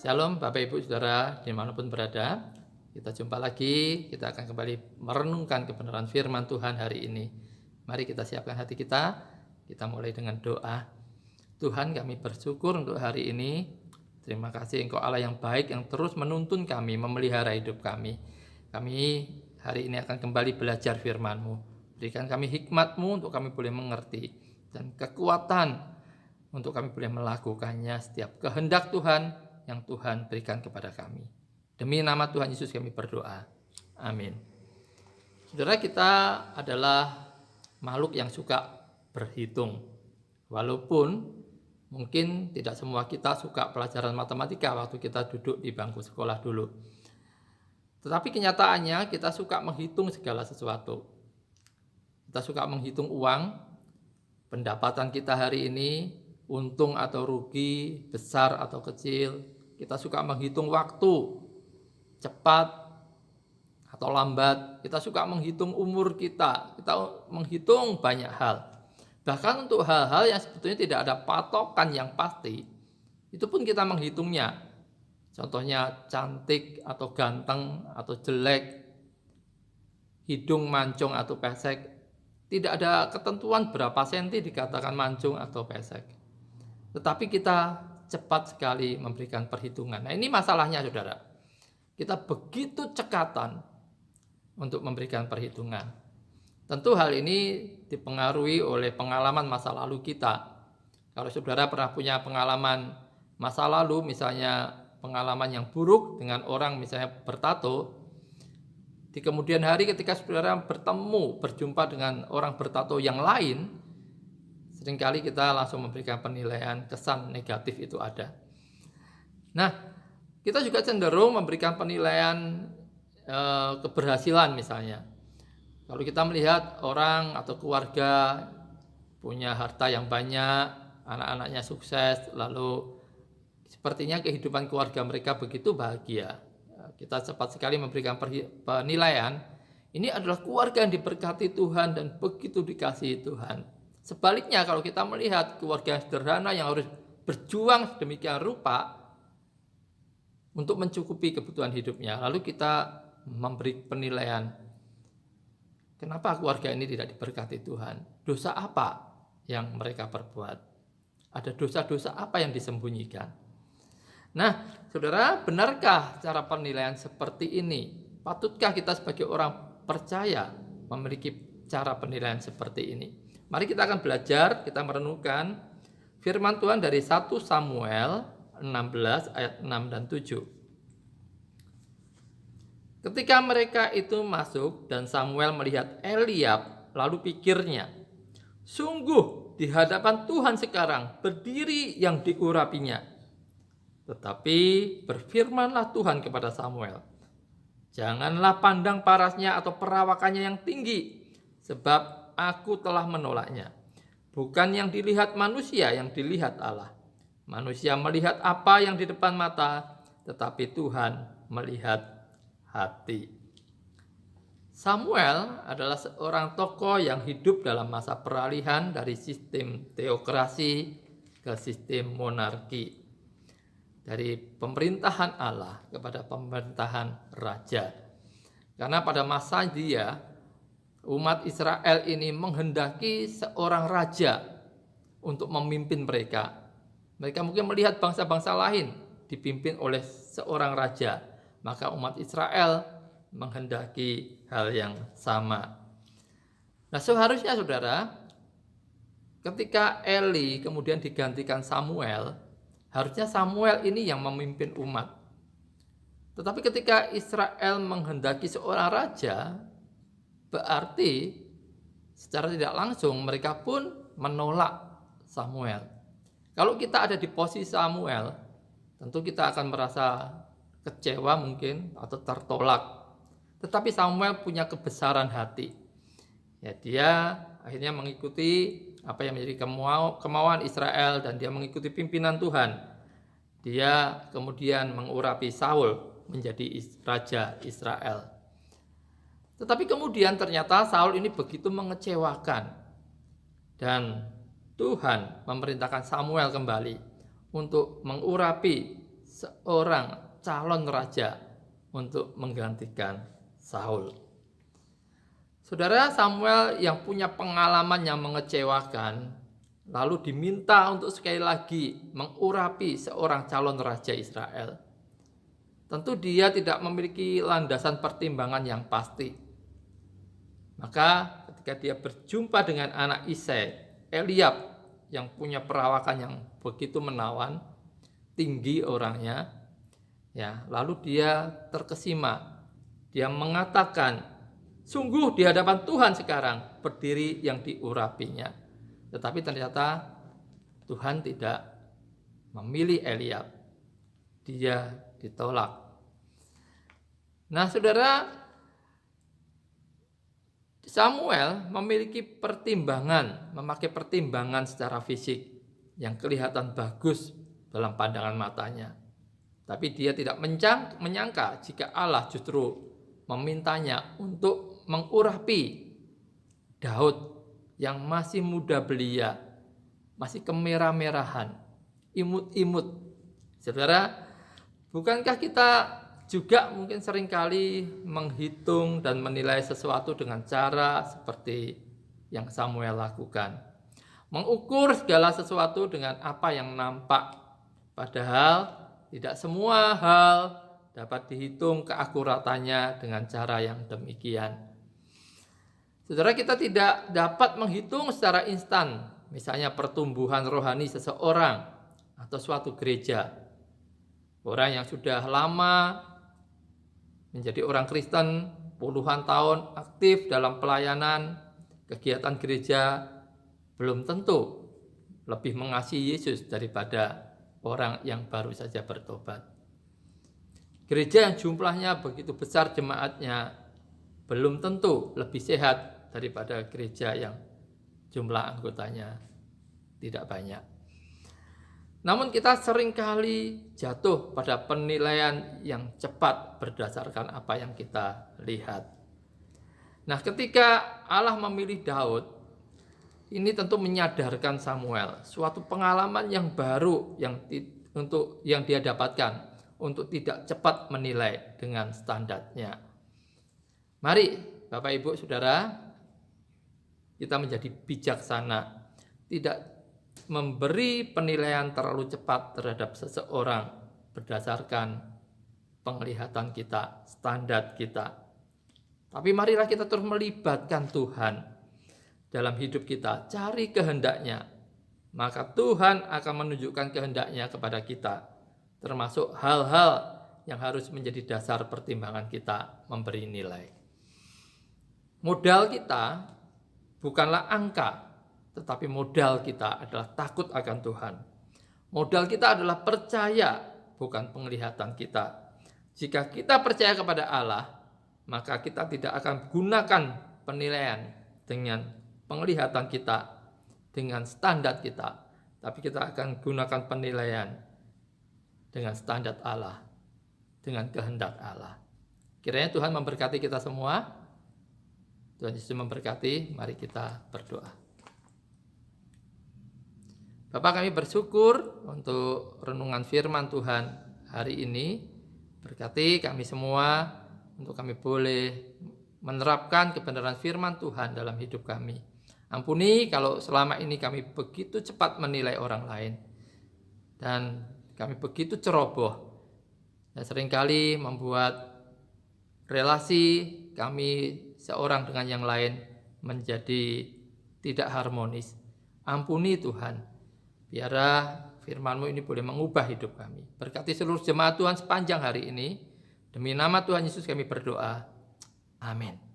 Shalom Bapak Ibu Saudara dimanapun berada. Kita jumpa lagi, kita akan kembali merenungkan kebenaran firman Tuhan hari ini. Mari kita siapkan hati kita mulai dengan doa. Tuhan, kami bersyukur untuk hari ini. Terima kasih Engkau Allah yang baik, yang terus menuntun kami, memelihara hidup kami. Kami hari ini akan kembali belajar firman-Mu. Berikan kami hikmat-Mu untuk kami boleh mengerti, dan kekuatan untuk kami boleh melakukannya setiap kehendak Tuhan yang Tuhan berikan kepada kami. Demi nama Tuhan Yesus kami berdoa. Amin. Saudara, kita adalah makhluk yang suka berhitung. Walaupun mungkin tidak semua kita suka pelajaran matematika waktu kita duduk di bangku sekolah dulu. Tetapi kenyataannya kita suka menghitung segala sesuatu. Kita suka menghitung uang, pendapatan kita hari ini, untung atau rugi, besar atau kecil. Kita suka menghitung waktu, cepat atau lambat. Kita suka menghitung umur kita menghitung banyak hal. Bahkan untuk hal-hal yang sebetulnya tidak ada patokan yang pasti, itu pun kita menghitungnya. Contohnya cantik atau ganteng atau jelek, hidung mancung atau pesek. Tidak ada ketentuan berapa senti dikatakan mancung atau pesek. Tetapi kita cepat sekali memberikan perhitungan. Nah, ini masalahnya saudara. Kita begitu cekatan untuk memberikan perhitungan. Tentu hal ini dipengaruhi oleh pengalaman masa lalu kita. Kalau saudara pernah punya pengalaman masa lalu, misalnya pengalaman yang buruk dengan orang misalnya bertato, di kemudian hari ketika saudara berjumpa dengan orang bertato yang lain, seringkali kita langsung memberikan penilaian, kesan negatif itu ada. Nah, kita juga cenderung memberikan penilaian keberhasilan misalnya. Kalau kita melihat orang atau keluarga punya harta yang banyak, anak-anaknya sukses, lalu sepertinya kehidupan keluarga mereka begitu bahagia. Kita cepat sekali memberikan penilaian, ini adalah keluarga yang diberkati Tuhan dan begitu dikasihi Tuhan. Sebaliknya kalau kita melihat keluarga sederhana yang harus berjuang sedemikian rupa untuk mencukupi kebutuhan hidupnya, lalu kita memberi penilaian, kenapa keluarga ini tidak diberkati Tuhan? Dosa apa yang mereka perbuat? Ada dosa-dosa apa yang disembunyikan? Nah, saudara, benarkah cara penilaian seperti ini? Patutkah kita sebagai orang percaya memiliki cara penilaian seperti ini? Mari kita akan belajar, kita merenungkan firman Tuhan dari 1 Samuel 16 ayat 6 dan 7. Ketika mereka itu masuk dan Samuel melihat Eliab, lalu pikirnya, sungguh di hadapan Tuhan sekarang berdiri yang diurapinya. Tetapi berfirmanlah Tuhan kepada Samuel, janganlah pandang parasnya atau perawakannya yang tinggi, sebab aku telah menolaknya. Bukan yang dilihat manusia, yang dilihat Allah. Manusia melihat apa yang di depan mata, tetapi Tuhan melihat hati. Samuel adalah seorang tokoh yang hidup dalam masa peralihan dari sistem teokrasi ke sistem monarki. Dari pemerintahan Allah kepada pemerintahan raja. Karena pada masa dia, umat Israel ini menghendaki seorang raja untuk memimpin mereka. Mereka mungkin melihat bangsa-bangsa lain dipimpin oleh seorang raja. Maka umat Israel menghendaki hal yang sama. Nah, seharusnya saudara, ketika Eli kemudian digantikan Samuel, harusnya Samuel ini yang memimpin umat. Tetapi ketika Israel menghendaki seorang raja, berarti secara tidak langsung mereka pun menolak Samuel. Kalau kita ada di posisi Samuel, tentu kita akan merasa kecewa mungkin atau tertolak. Tetapi Samuel punya kebesaran hati. Ya, dia akhirnya mengikuti apa yang menjadi kemauan Israel dan dia mengikuti pimpinan Tuhan. Dia kemudian mengurapi Saul menjadi raja Israel. Tetapi kemudian ternyata Saul ini begitu mengecewakan dan Tuhan memerintahkan Samuel kembali untuk mengurapi seorang calon raja untuk menggantikan Saul. Saudara, Samuel yang punya pengalaman yang mengecewakan, lalu diminta untuk sekali lagi mengurapi seorang calon raja Israel. Tentu dia tidak memiliki landasan pertimbangan yang pasti. Maka ketika dia berjumpa dengan anak Isai, Eliab, yang punya perawakan yang begitu menawan, tinggi orangnya, ya, lalu dia terkesima. Dia mengatakan, sungguh di hadapan Tuhan sekarang berdiri yang diurapinya. Tetapi ternyata Tuhan tidak memilih Eliab. Dia ditolak. Nah, saudara, Samuel memiliki memakai pertimbangan secara fisik yang kelihatan bagus dalam pandangan matanya. Tapi dia tidak menyangka jika Allah justru memintanya untuk mengurapi Daud yang masih muda belia, masih kemerah-merahan, imut-imut. Saudara, bukankah kita juga mungkin seringkali menghitung dan menilai sesuatu dengan cara seperti yang Samuel lakukan? Mengukur segala sesuatu dengan apa yang nampak, padahal tidak semua hal dapat dihitung keakuratannya dengan cara yang demikian. Saudara, kita tidak dapat menghitung secara instan, misalnya pertumbuhan rohani seseorang atau suatu gereja. Orang yang sudah lama menjadi orang Kristen, puluhan tahun aktif dalam pelayanan, kegiatan gereja, belum tentu lebih mengasihi Yesus daripada orang yang baru saja bertobat. Gereja yang jumlahnya begitu besar jemaatnya belum tentu lebih sehat daripada gereja yang jumlah anggotanya tidak banyak. Namun kita seringkali jatuh pada penilaian yang cepat berdasarkan apa yang kita lihat. Nah, ketika Allah memilih Daud, ini tentu menyadarkan Samuel suatu pengalaman yang baru yang dia dapatkan untuk tidak cepat menilai dengan standarnya. Mari Bapak Ibu Saudara, kita menjadi bijaksana, tidak memberi penilaian terlalu cepat terhadap seseorang berdasarkan penglihatan kita, standar kita. Tapi marilah kita terus melibatkan Tuhan dalam hidup kita, cari kehendaknya, maka Tuhan akan menunjukkan kehendaknya kepada kita, termasuk hal-hal yang harus menjadi dasar pertimbangan kita memberi nilai. Modal kita bukanlah angka, tetapi modal kita adalah takut akan Tuhan. Modal kita adalah percaya, bukan penglihatan kita. Jika kita percaya kepada Allah, maka kita tidak akan gunakan penilaian dengan penglihatan kita, dengan standar kita, tapi kita akan gunakan penilaian dengan standar Allah, dengan kehendak Allah. Kiranya Tuhan memberkati kita semua. Tuhan Yesus memberkati. Mari kita berdoa. Bapa, kami bersyukur untuk renungan firman Tuhan hari ini. Berkati kami semua untuk kami boleh menerapkan kebenaran firman Tuhan dalam hidup kami. Ampuni kalau selama ini kami begitu cepat menilai orang lain dan kami begitu ceroboh dan seringkali membuat relasi kami seorang dengan yang lain menjadi tidak harmonis. Ampuni Tuhan, biarlah firman-Mu ini boleh mengubah hidup kami. Berkati seluruh jemaat Tuhan sepanjang hari ini. Demi nama Tuhan Yesus kami berdoa. Amin.